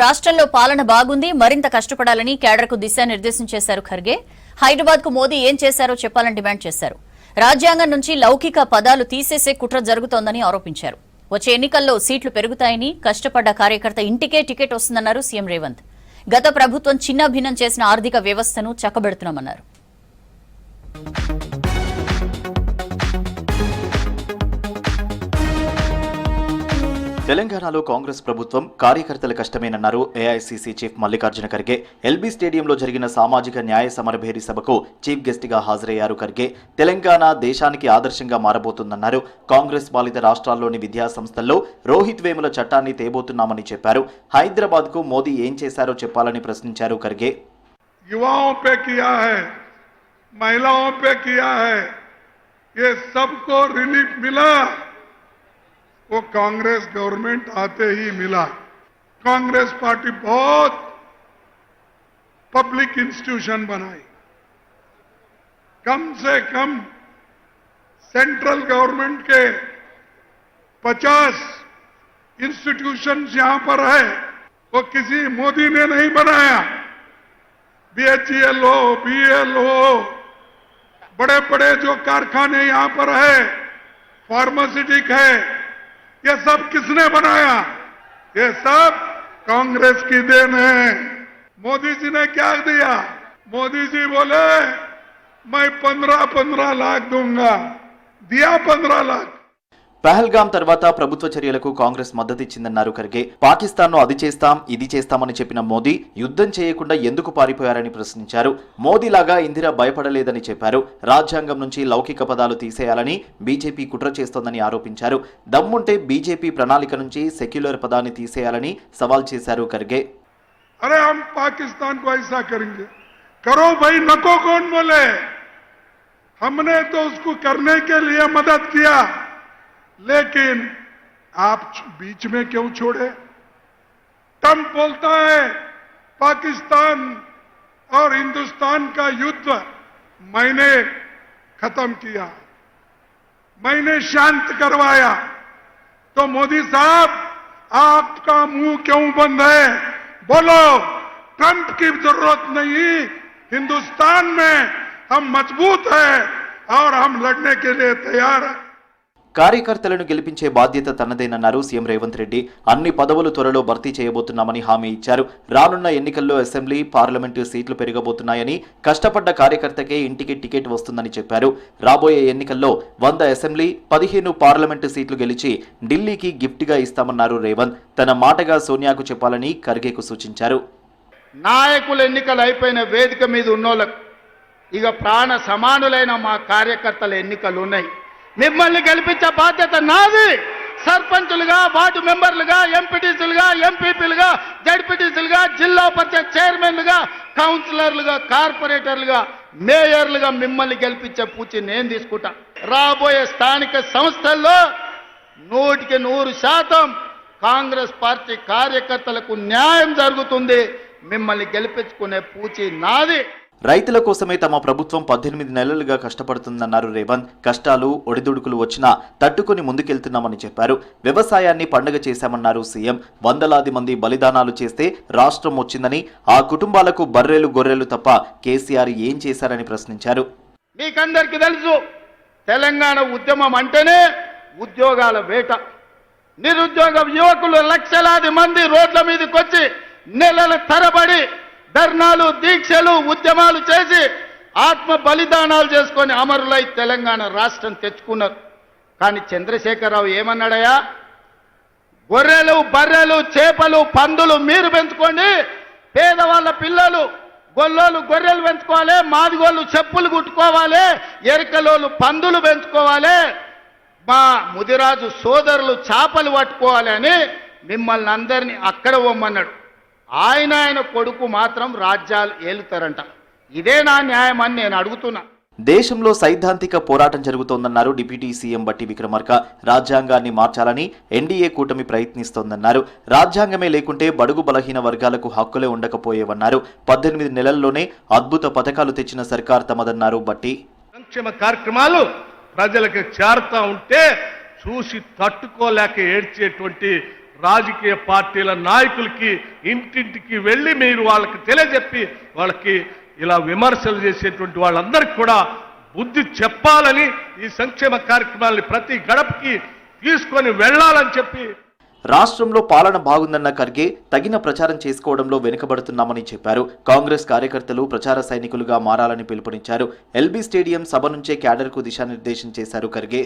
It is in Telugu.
రాష్ట్రంలో పాలన బాగుంది, మరింత కష్టపడాలని కేడర్కు దిశానిర్దేశం చేశారు ఖర్గే. హైదరాబాద్ కు మోదీ ఏం చేశారో చెప్పాలని డిమాండ్ చేశారు. రాజ్యాంగం నుంచి లౌకిక పదాలు తీసేసే కుట్ర జరుగుతోందని ఆరోపించారు. వచ్చే ఎన్నికల్లో సీట్లు పెరుగుతాయని, కష్టపడ్డ కార్యకర్త ఇంటికే టికెట్ వస్తుందన్నారు సీఎం రేవంత్. గత ప్రభుత్వం చిన్నాభిన్నం చేసిన ఆర్థిక వ్యవస్థను చక్కబెడుతున్నామన్నారు. తెలంగాణలో కాంగ్రెస్ ప్రభుత్వం కార్యకర్తల కష్టమేనన్నారు AICC chief Mallikarjuna Kharge. LB స్టేడియంలో జరిగిన సామాజిక న్యాయ సమరభేరి సభకు చీఫ్ గెస్ట్ గా హాజరయ్యారు ఖర్గే. తెలంగాణ దేశానికి ఆదర్శంగా మారబోతుందన్నారు. కాంగ్రెస్ పాలిత రాష్ట్రాల్లోని విద్యా సంస్థల్లో రోహిత్ వేముల చట్టాన్ని తేబోతున్నామని చెప్పారు. హైదరాబాద్ కు మోదీ ఏం చేశారో చెప్పాలని ప్రశ్నించారు ఖర్గే. युवाओं पे किया है, महिलाओं पे किया है, ये सबको रिलीफ मिला वो कांग्रेस गवर्नमेंट आते ही मिला। कांग्रेस पार्टी बहुत पब्लिक इंस्टीट्यूशन बनाई, कम से कम सेंट्रल गवर्नमेंट के 50 इंस्टीट्यूशन यहां पर है, वो किसी मोदी ने नहीं बनाया। BHEL हो, BEL हो, बड़े बड़े जो कारखाने यहां पर है, फार्मास्यूटिक है, ये सब किसने बनाया? ये सब कांग्रेस की देन है। मोदी जी ने क्या दिया? मोदी जी बोले मैं 15 लाख दूंगा, दिया 15 लाख। పహల్గాం తర్వాత ప్రభుత్వ చర్యలకు కాంగ్రెస్ మద్దతిచ్చిందన్నారు ఖర్గే. పాకిస్తాన్ను అది చేస్తాం ఇది చేస్తామని చెప్పిన మోదీ యుద్ధం చేయకుండా ఎందుకు పారిపోయారని ప్రశ్నించారు. మోదీలాగా ఇందిర భయపడలేదని చెప్పారు. రాజ్యాంగం నుంచి లౌకిక పదాలు తీసేయాలని బీజేపీ కుట్ర చేస్తోందని ఆరోపించారు. దమ్ముంటే బీజేపీ ప్రణాళిక నుంచి సెక్యులర్ పదాన్ని తీసేయాలని సవాల్ చేశారు ఖర్గే. अरे हम पाकिस्तान को ऐसा करेंगे, करो भाई, नको कौन बोले? हमने तो उसको करने के लिए मदद किया, लेकिन आप बीच में क्यों छोड़े? ट्रंप बोलता है पाकिस्तान और हिंदुस्तान का युद्ध मैंने खत्म किया, मैंने शांत करवाया। तो मोदी साहब आपका मुंह क्यों बंद है? बोलो, ट्रंप की जरूरत नहीं, हिंदुस्तान में हम मजबूत हैं और हम लड़ने के लिए तैयार हैं। కార్యకర్తలను గెలిపించే బాధ్యత తనదేనన్నారు సీఎం రేవంత్ రెడ్డి. అన్ని పదవులు త్వరలో భర్తీ చేయబోతున్నామని హామీ ఇచ్చారు. రానున్న ఎన్నికల్లో అసెంబ్లీ, పార్లమెంటు సీట్లు పెరగబోతున్నాయని, కష్టపడ్డ కార్యకర్తకే ఇంటికి టికెట్ వస్తుందని చెప్పారు. రాబోయే ఎన్నికల్లో 100 అసెంబ్లీ, 15 పార్లమెంటు సీట్లు గెలిచి ఢిల్లీకి గిఫ్ట్గా ఇస్తామన్నారు రేవంత్. తన మాటగా సోనియాకు చెప్పాలని ఖర్గేకు సూచించారు. నాయకులు ఎన్నికలు అయిపోయిన వేదిక మీద ఉన్నోళ్ళకు ఇక ప్రాణ సమానులైన మా కార్యకర్తల ఎన్నికలు ఉన్నాయి. మిమ్మల్ని గెలిపించే బాధ్యత నాది. సర్పంచులుగా, వార్డు మెంబర్లుగా, ఎంపీటీసీలుగా, ఎంపీపీలుగా, జడ్పీటీసీలుగా, జిల్లా పరిషత్ చైర్మన్లుగా, కౌన్సిలర్లుగా, కార్పొరేటర్లుగా, మేయర్లుగా మిమ్మల్ని గెలిపించే పూచి నేను తీసుకుంటా. రాబోయే స్థానిక సంస్థల్లో 100% కాంగ్రెస్ పార్టీ కార్యకర్తలకు న్యాయం జరుగుతుంది. మిమ్మల్ని గెలిపించుకునే పూచి నాది. రైతుల కోసమే తమ ప్రభుత్వం 18 నెలలుగా కష్టపడుతుందన్నారు రేవంత్. కష్టాలు, ఒడిదుడుకులు వచ్చినా తట్టుకుని ముందుకెళ్తున్నామని చెప్పారు. వ్యవసాయాన్ని పండుగ చేశామన్నారు సీఎం. వందలాది మంది బలిదానాలు చేస్తే రాష్ట్రం వచ్చిందని, ఆ కుటుంబాలకు బర్రెలు గొర్రెలు తప్ప కేసీఆర్ ఏం చేశారని ప్రశ్నించారు. మీకందరికీ తెలుసు, తెలంగాణ ఉద్యమం అంటేనే ఉద్యోగాల వేట. నిరుద్యోగ యువకులు లక్షలాది మంది రోడ్ల మీదకి వచ్చి నెలల తరబడి ధర్నాలు, దీక్షలు, ఉద్యమాలు చేసి ఆత్మ బలిదానాలు చేసుకొని అమరులై తెలంగాణ రాష్ట్రం తెచ్చుకున్నారు. కానీ చంద్రశేఖరరావు ఏమన్నాడయా? గొర్రెలు, బర్రెలు, చేపలు, పందులు మీరు పెంచుకోండి, పేదవాళ్ళ పిల్లలు గొల్లోళ్ళు గొర్రెలు పెంచుకోవాలి, మాదిగోళ్ళు చెప్పులు కుట్టుకోవాలి, ఎరకలోళ్ళు పందులు పెంచుకోవాలి, మా ముదిరాజు సోదరులు చేపలు పట్టుకోవాలి అని మిమ్మల్ని అందరినీ అక్కడ పోమన్నాడు. ఆయన కొడుకు మాత్రం రాజ్యాలు ఏలుతారంట. ఇదే నా న్యాయం అని నేను అడుగుతున్నా. దేశంలో సైద్ధాంతిక పోరాటం జరుగుతోందన్నారు డిప్యూటీ సీఎం బట్టి విక్రమార్క. రాజ్యాంగాన్ని మార్చాలని ఎన్డీఏ కూటమి ప్రయత్నిస్తోందన్నారు. రాజ్యాంగమే లేకుంటే బడుగు బలహీన వర్గాలకు హక్కులే ఉండకపోయేవన్నారు. 18 నెలల్లోనే అద్భుత పథకాలు తెచ్చిన సర్కార్ తమదన్నారు బట్టి. సంక్షేమ కార్యక్రమాలు ప్రజలకు చేరుతా ఉంటే చూసి తట్టుకోలేక ఏడ్చేటువంటి రాజకీయ పార్టీల నాయకులకి ఇంటింటికి వెళ్ళి మీరు వాళ్ళకి తెలియజెప్పి వాళ్ళకి ఇలా విమర్శలు చేసేటువంటి వాళ్ళందరికీ కూడా బుద్ధి చెప్పాలని ఈ సంక్షేమ కార్యక్రమాలని ప్రతి గడపకి తీసుకొని వెళ్ళాలని చెప్పి రాష్ట్రంలో పాలన బాగుందన్న ఖర్గే తగిన ప్రచారం చేసుకోవడంలో వెనుకబడుతున్నామని చెప్పారు. కాంగ్రెస్ కార్యకర్తలు ప్రచార సైనికులుగా మారాలని పిలుపునిచ్చారు. ఎల్బీ స్టేడియం సభ నుంచే క్యాడర్కు దిశానిర్దేశం చేశారు ఖర్గే.